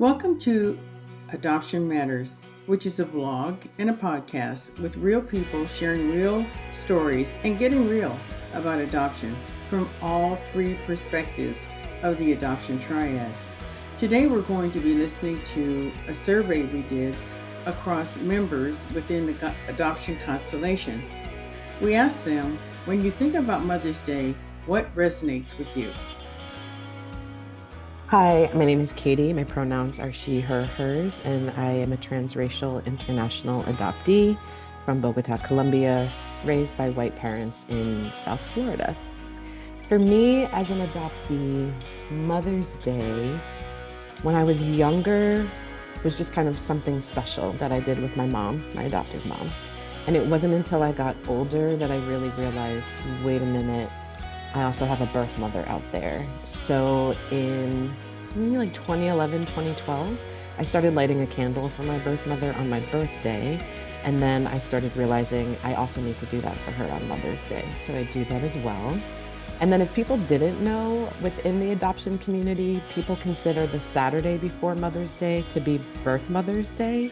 Welcome to Adoption Matters, which is a blog and a podcast with real people sharing real stories and getting real about adoption from all three perspectives of the adoption triad. Today we're going to be listening to a survey we did across members within the adoption constellation. We asked them, when you think about Mother's Day, what resonates with you? Hi, my name is Katie. My pronouns are she, her, hers, and I am a transracial international adoptee from Bogota, Colombia, raised by white parents in South Florida. For me, as an adoptee, Mother's Day, when I was younger, was just kind of something special that I did with my mom, my adoptive mom. And it wasn't until I got older that I really realized, wait a minute, I also have a birth mother out there. So in maybe like 2011, 2012, I started lighting a candle for my birth mother on my birthday. And then I started realizing I also need to do that for her on Mother's Day. So I do that as well. And then if people didn't know, within the adoption community, people consider the Saturday before Mother's Day to be Birth Mother's Day.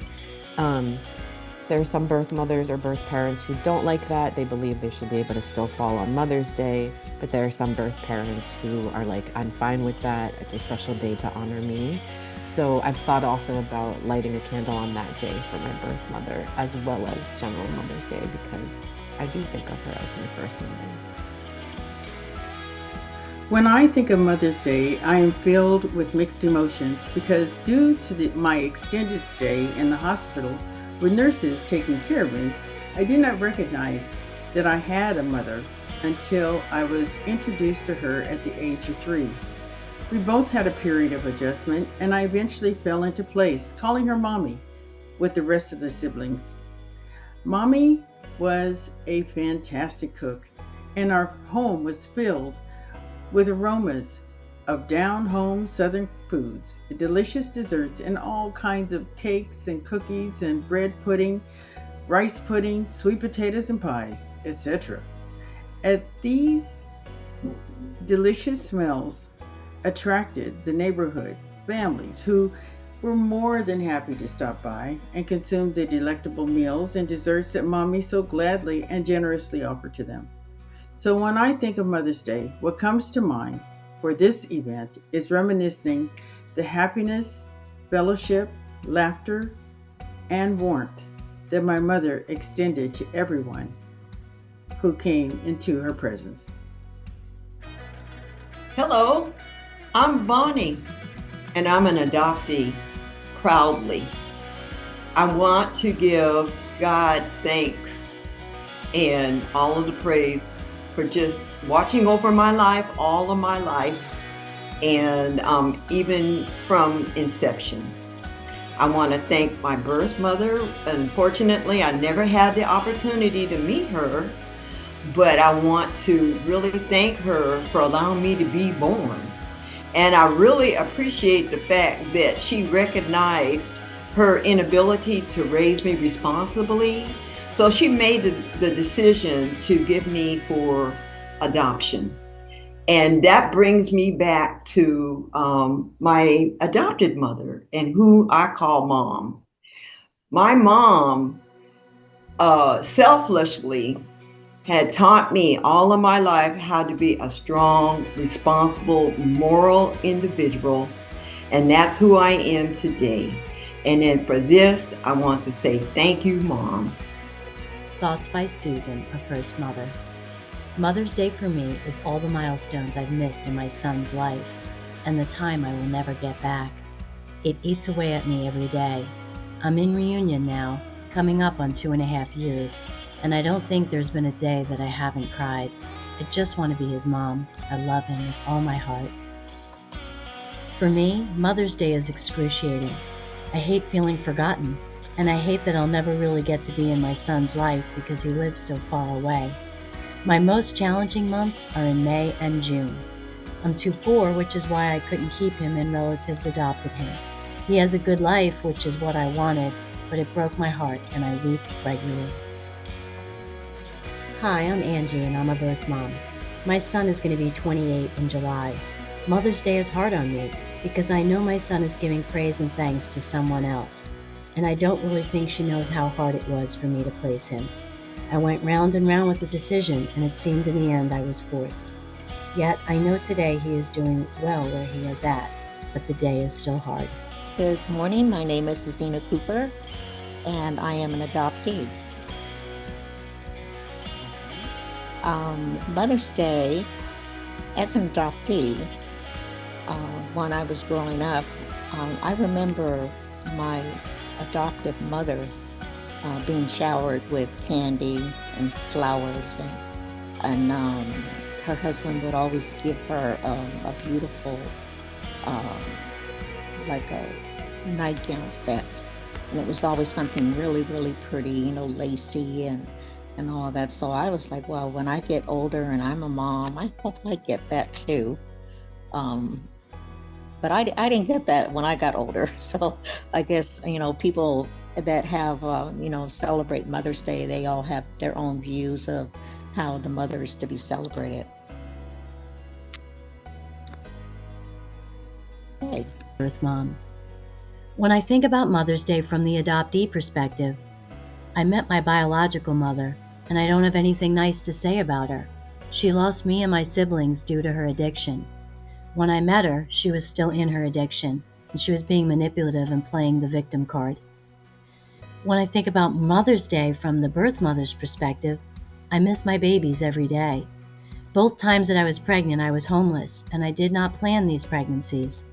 There are some birth mothers or birth parents who don't like that. They believe they should be able to still fall on Mother's Day. But there are some birth parents who are like, I'm fine with that. It's a special day to honor me. So I've thought also about lighting a candle on that day for my birth mother, as well as general Mother's Day, because I do think of her as my first mother. When I think of Mother's Day, I am filled with mixed emotions because due to my extended stay in the hospital with nurses taking care of me, I did not recognize that I had a mother until I was introduced to her at the age of 3. We both had a period of adjustment, and I eventually fell into place, calling her Mommy with the rest of the siblings. Mommy was a fantastic cook, and our home was filled with aromas of down-home Southern foods, delicious desserts, and all kinds of cakes and cookies and bread pudding, rice pudding, sweet potatoes and pies, etc. At these delicious smells attracted the neighborhood families who were more than happy to stop by and consume the delectable meals and desserts that Mommy so gladly and generously offered to them. So when I think of Mother's Day, what comes to mind for this event is reminiscing the happiness, fellowship, laughter, and warmth that my mother extended to everyone who came into her presence. Hello, I'm Bonnie, and I'm an adoptee, proudly. I want to give God thanks and all of the praise for just watching over my life, all of my life, and even from inception. I want to thank my birth mother. Unfortunately, I never had the opportunity to meet her, but I want to really thank her for allowing me to be born. And I really appreciate the fact that she recognized her inability to raise me responsibly. So she made the decision to give me for adoption. And that brings me back to my adopted mother and who I call Mom. My mom selflessly had taught me all of my life how to be a strong, responsible, moral individual. And that's who I am today. And then for this, I want to say thank you, Mom. Thoughts by Susan, a first mother. Mother's Day for me is all the milestones I've missed in my son's life and the time I will never get back. It eats away at me every day. I'm in reunion now, coming up on 2.5 years, and I don't think there's been a day that I haven't cried. I just want to be his mom. I love him with all my heart. For me, Mother's Day is excruciating. I hate feeling forgotten, and I hate that I'll never really get to be in my son's life because he lives so far away. My most challenging months are in May and June. I'm too poor, which is why I couldn't keep him and relatives adopted him. He has a good life, which is what I wanted, but it broke my heart and I weep regularly. Hi, I'm Angie and I'm a birth mom. My son is going to be 28 in July. Mother's Day is hard on me. because I know my son is giving praise and thanks to someone else, and I don't really think she knows how hard it was for me to place him. I went round and round with the decision, and it seemed in the end I was forced. Yet I know today he is doing well where he is at, but the day is still hard. Good morning. My name is Zena Cooper, and I am an adoptee. Mother's Day, as an adoptee, when I was growing up, I remember my adoptive mother being showered with candy and flowers, and her husband would always give her a beautiful, like a nightgown set, and it was always something really, really pretty, lacy and all that. So I was like, well, when I get older and I'm a mom, I hope I get that too. But I didn't get that when I got older. So I guess, people that have, celebrate Mother's Day, they all have their own views of how the mother is to be celebrated. Okay. Birth mom. When I think about Mother's Day from the adoptee perspective, I met my biological mother, and I don't have anything nice to say about her. She lost me and my siblings due to her addiction. When I met her, she was still in her addiction, and she was being manipulative and playing the victim card. When I think about Mother's Day from the birth mother's perspective, I miss my babies every day. Both times that I was pregnant, I was homeless, and I did not plan these pregnancies.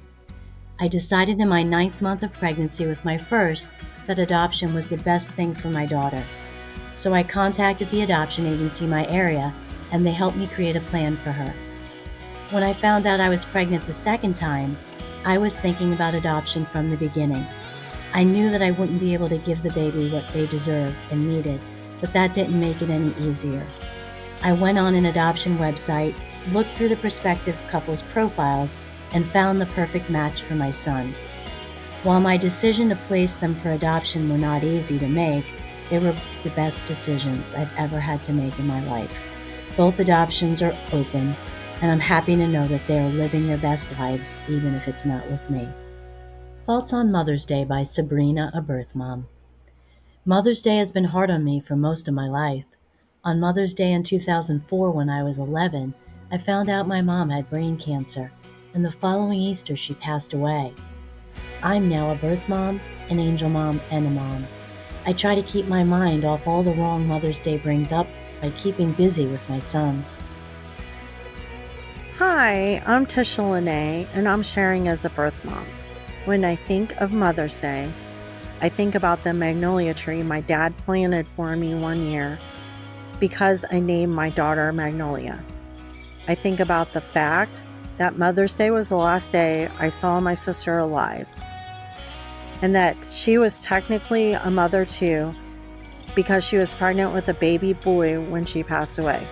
I decided in my 9th month of pregnancy with my first that adoption was the best thing for my daughter. So I contacted the adoption agency in my area, and they helped me create a plan for her. When I found out I was pregnant the second time, I was thinking about adoption from the beginning. I knew that I wouldn't be able to give the baby what they deserved and needed, but that didn't make it any easier. I went on an adoption website, looked through the prospective couples' profiles, and found the perfect match for my son. While my decision to place them for adoption were not easy to make, they were the best decisions I've ever had to make in my life. Both adoptions are open, and I'm happy to know that they are living their best lives, even if it's not with me. Thoughts on Mother's Day by Sabrina, a birth mom. Mother's Day has been hard on me for most of my life. On Mother's Day in 2004, when I was 11, I found out my mom had brain cancer, and the following Easter she passed away. I'm now a birth mom, an angel mom, and a mom. I try to keep my mind off all the wrong Mother's Day brings up by keeping busy with my sons. Hi, I'm Tisha Lene, and I'm sharing as a birth mom. When I think of Mother's Day, I think about the magnolia tree my dad planted for me one year because I named my daughter Magnolia. I think about the fact that Mother's Day was the last day I saw my sister alive, and that she was technically a mother too because she was pregnant with a baby boy when she passed away,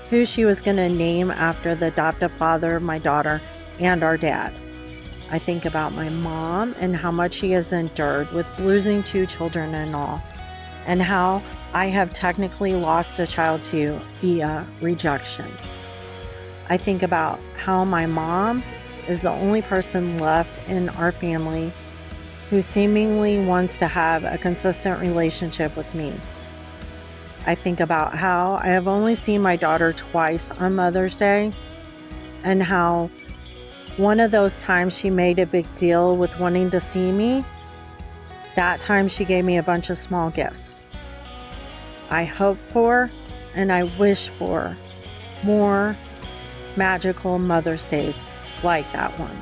who she was going to name after the adoptive father of my daughter and our dad. I think about my mom and how much she has endured with losing 2 children and all, and how I have technically lost a child too via rejection. I think about how my mom is the only person left in our family who seemingly wants to have a consistent relationship with me. I think about how I have only seen my daughter twice on Mother's Day, and how one of those times she made a big deal with wanting to see me. That time she gave me a bunch of small gifts. I hope for and I wish for more magical Mother's Days like that one.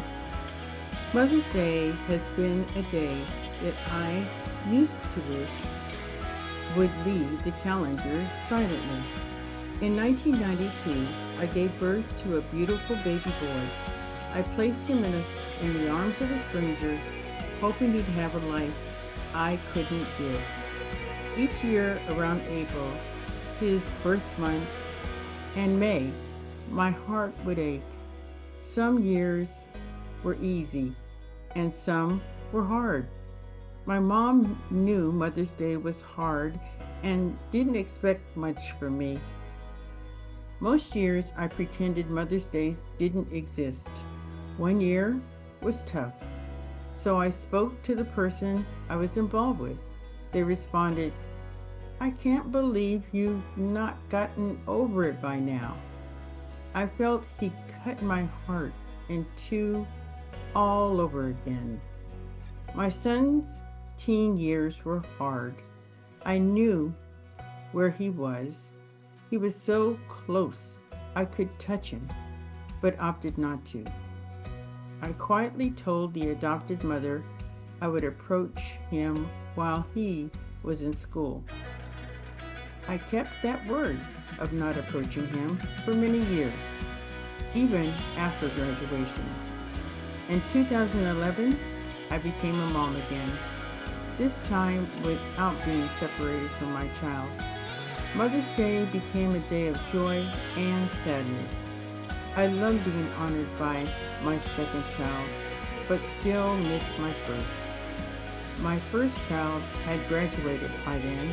Mother's Day has been a day that I used to wish would leave the calendar silently. In 1992, I gave birth to a beautiful baby boy. I placed him in the arms of a stranger, hoping he'd have a life I couldn't give. Each year around April, his birth month, and May, my heart would ache. Some years were easy, and some were hard. My mom knew Mother's Day was hard and didn't expect much from me. Most years I pretended Mother's Day didn't exist. One year, was tough. So I spoke to the person I was involved with. They responded, "I can't believe you've not gotten over it by now." I felt he cut my heart in two all over again. My son's teen years were hard. I knew where he was. He was so close I could touch him, but opted not to. I quietly told the adopted mother I would approach him while he was in school. I kept that word of not approaching him for many years, even after graduation. In 2011, I became a mom again, this time without being separated from my child. Mother's Day became a day of joy and sadness. I love being honored by my second child, but still miss my first. My first child had graduated by then,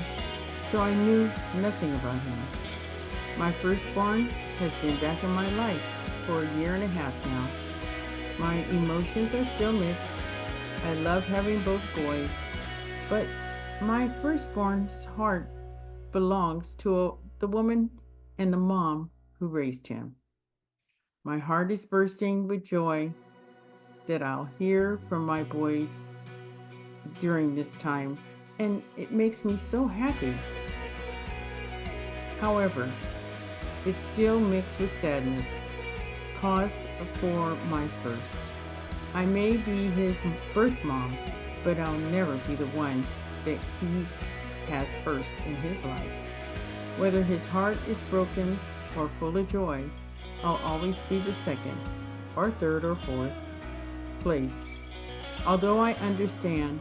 so I knew nothing about him. My firstborn has been back in my life for a year and a half now. My emotions are still mixed. I love having both boys, but my firstborn's heart belongs to the woman and the mom who raised him. My heart is bursting with joy that I'll hear from my boys during this time, and it makes me so happy. However, it's still mixed with sadness, cause for my first. I may be his birth mom, but I'll never be the one that he has first in his life. Whether his heart is broken or full of joy, I'll always be the second, or third, or fourth place. Although I understand,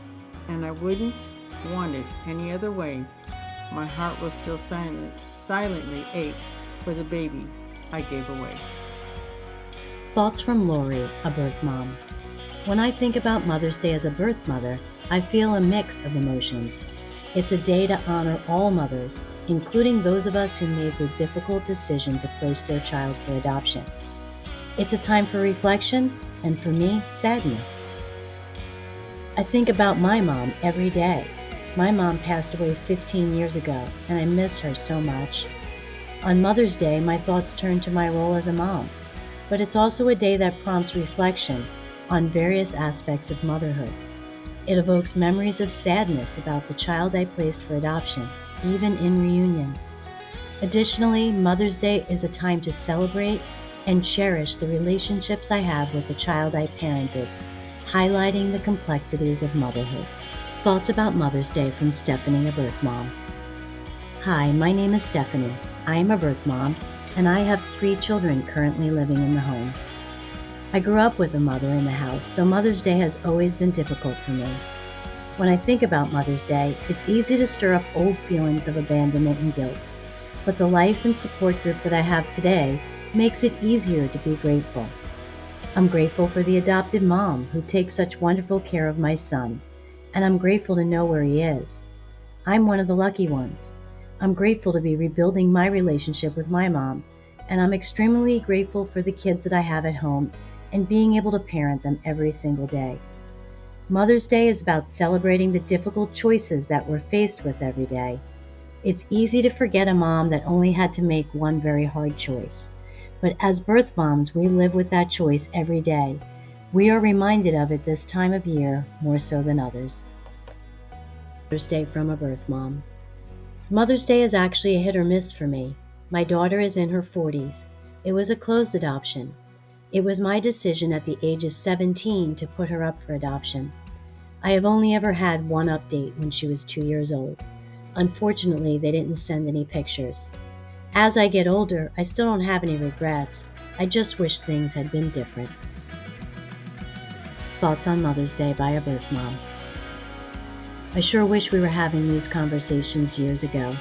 and I wouldn't want it any other way, my heart will still silently ache for the baby I gave away. Thoughts from Lori, a birth mom. When I think about Mother's Day as a birth mother, I feel a mix of emotions. It's a day to honor all mothers, including those of us who made the difficult decision to place their child for adoption. It's a time for reflection, and for me, sadness. I think about my mom every day. My mom passed away 15 years ago, and I miss her so much. On Mother's Day, my thoughts turn to my role as a mom, but it's also a day that prompts reflection on various aspects of motherhood. It evokes memories of sadness about the child I placed for adoption, even in reunion. Additionally, Mother's Day is a time to celebrate and cherish the relationships I have with the child I parented, highlighting the complexities of motherhood. Thoughts about Mother's Day from Stephanie, a birth mom. Hi, my name is Stephanie. I am a birth mom, and I have 3 children currently living in the home. I grew up with a mother in the house, so Mother's Day has always been difficult for me. When I think about Mother's Day, it's easy to stir up old feelings of abandonment and guilt, but the life and support group that I have today makes it easier to be grateful. I'm grateful for the adopted mom who takes such wonderful care of my son, and I'm grateful to know where he is. I'm one of the lucky ones. I'm grateful to be rebuilding my relationship with my mom, and I'm extremely grateful for the kids that I have at home and being able to parent them every single day. Mother's Day is about celebrating the difficult choices that we're faced with every day. It's easy to forget a mom that only had to make one very hard choice. But as birth moms, we live with that choice every day. We are reminded of it this time of year more so than others. Mother's Day from a birth mom. Mother's Day is actually a hit or miss for me. My daughter is in her 40s. It was a closed adoption. It was my decision at the age of 17 to put her up for adoption. I have only ever had one update when she was 2 years old. Unfortunately, they didn't send any pictures. As I get older, I still don't have any regrets. I just wish things had been different. Thoughts on Mother's Day by a birth mom. I sure wish we were having these conversations years ago.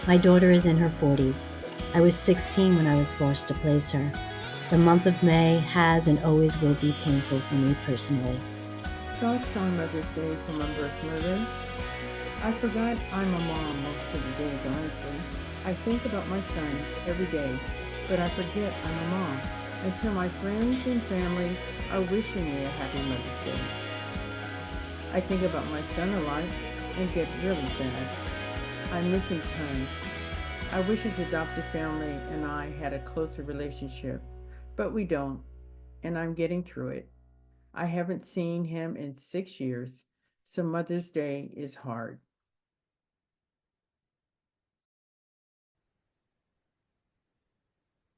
My daughter is in her 40s. I was 16 when I was forced to place her. The month of May has and always will be painful for me personally. Thoughts on Mother's Day from a birth mother. I forgot I'm a mom most of the days, honestly. I think about my son every day, but I forget I'm a mom. Until my friends and family are wishing me a happy Mother's Day. I think about my son a lot and get really sad. I miss him tons. I wish his adoptive family and I had a closer relationship, but we don't, and I'm getting through it. I haven't seen him in 6 years, so Mother's Day is hard.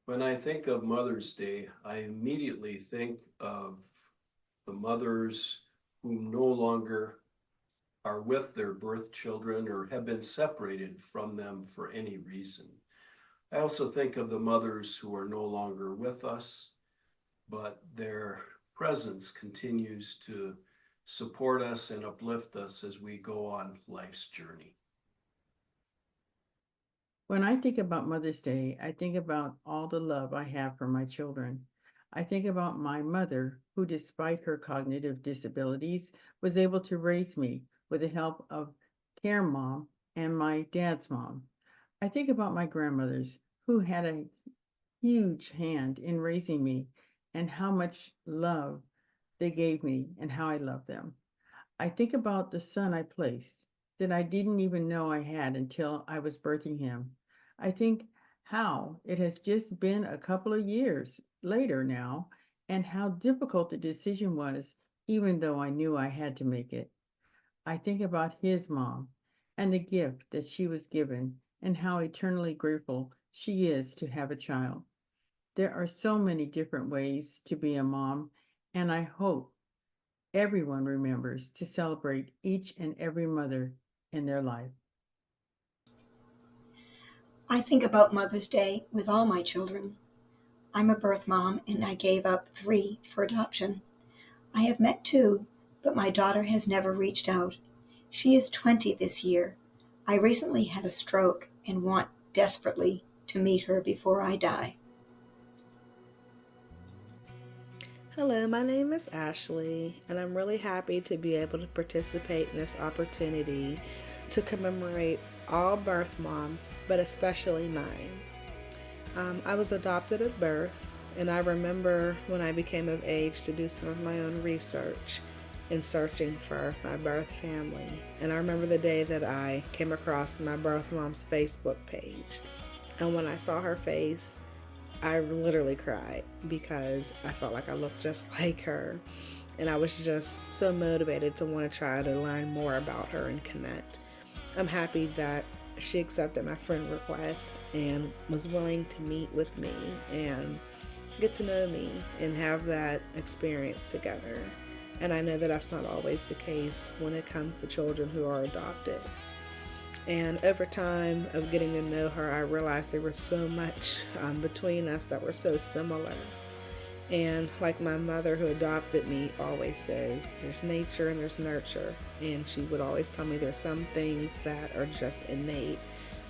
When I think of Mother's Day, I immediately think of the mothers who no longer are with their birth children or have been separated from them for any reason. I also think of the mothers who are no longer with us, but their presence continues to support us and uplift us as we go on life's journey. When I think about Mother's Day, I think about all the love I have for my children. I think about my mother, who, despite her cognitive disabilities, was able to raise me with the help of care mom and my dad's mom. I think about my grandmothers, who had a huge hand in raising me, and how much love they gave me and how I love them. I think about the son I placed that I didn't even know I had until I was birthing him. I think how it has just been a couple of years later now, and how difficult the decision was, even though I knew I had to make it. I think about his mom and the gift that she was given, and how eternally grateful she is to have a child. There are so many different ways to be a mom, and I hope everyone remembers to celebrate each and every mother in their life. I think about Mother's Day with all my children. I'm a birth mom and I gave up 3 for adoption. I have met 2, but my daughter has never reached out. She is 20 this year. I recently had a stroke and want desperately to meet her before I die. Hello, my name is Ashley, and I'm really happy to be able to participate in this opportunity to commemorate all birth moms, but especially mine. I was adopted at birth, and I remember when I became of age to do some of my own research in searching for my birth family. And I remember the day that I came across my birth mom's Facebook page. And when I saw her face, I literally cried because I felt like I looked just like her. And I was just so motivated to want to try to learn more about her and connect. I'm happy that she accepted my friend request and was willing to meet with me and get to know me and have that experience together. And I know that that's not always the case when it comes to children who are adopted. And over time of getting to know her, I realized there was so much between us that were so similar. And like my mother who adopted me always says, there's nature and there's nurture. And she would always tell me there's some things that are just innate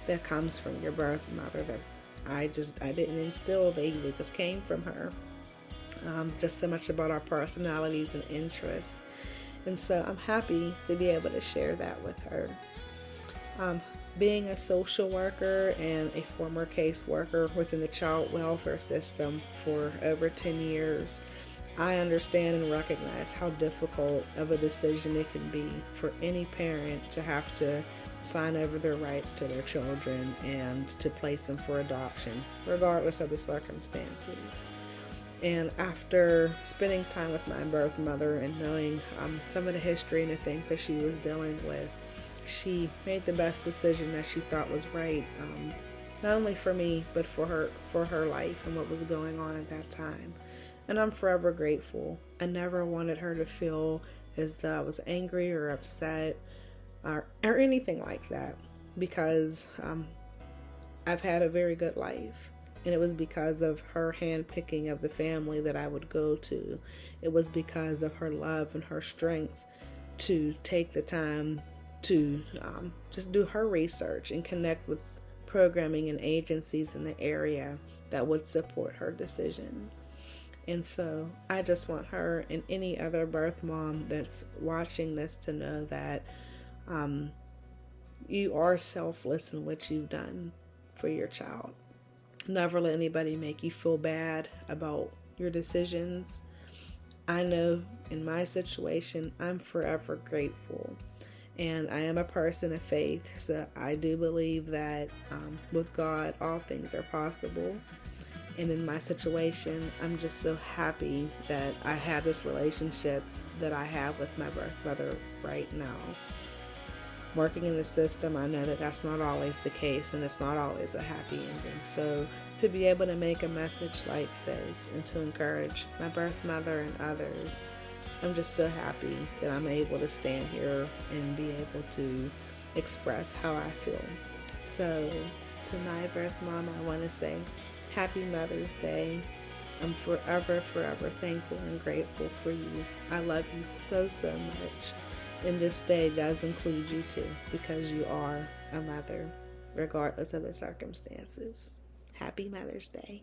that comes from your birth mother that I didn't instill. They just came from her. Just so much about our personalities and interests. And so I'm happy to be able to share that with her. Being a social worker and a former caseworker within the child welfare system for over 10 years, I understand and recognize how difficult of a decision it can be for any parent to have to sign over their rights to their children and to place them for adoption, regardless of the circumstances. And after spending time with my birth mother and knowing some of the history and the things that she was dealing with, she made the best decision that she thought was right, not only for me, but for her life and what was going on at that time. And I'm forever grateful. I never wanted her to feel as though I was angry or upset or anything like that, because I've had a very good life. And it was because of her handpicking of the family that I would go to. It was because of her love and her strength to take the time to just do her research and connect with programming and agencies in the area that would support her decision. And so I just want her and any other birth mom that's watching this to know that you are selfless in what you've done for your child. Never let anybody make you feel bad about your decisions. I know in my situation, I'm forever grateful. And I am a person of faith, so I do believe that with God, all things are possible. And in my situation, I'm just so happy that I have this relationship that I have with my birth mother right now. Working in the system, I know that that's not always the case, and it's not always a happy ending. So to be able to make a message like this and to encourage my birth mother and others, I'm just so happy that I'm able to stand here and be able to express how I feel. So to my birth mom, I want to say Happy Mother's Day. I'm forever, forever thankful and grateful for you. I love you so, so much. And this day does include you too, because you are a mother, regardless of the circumstances. Happy Mother's Day.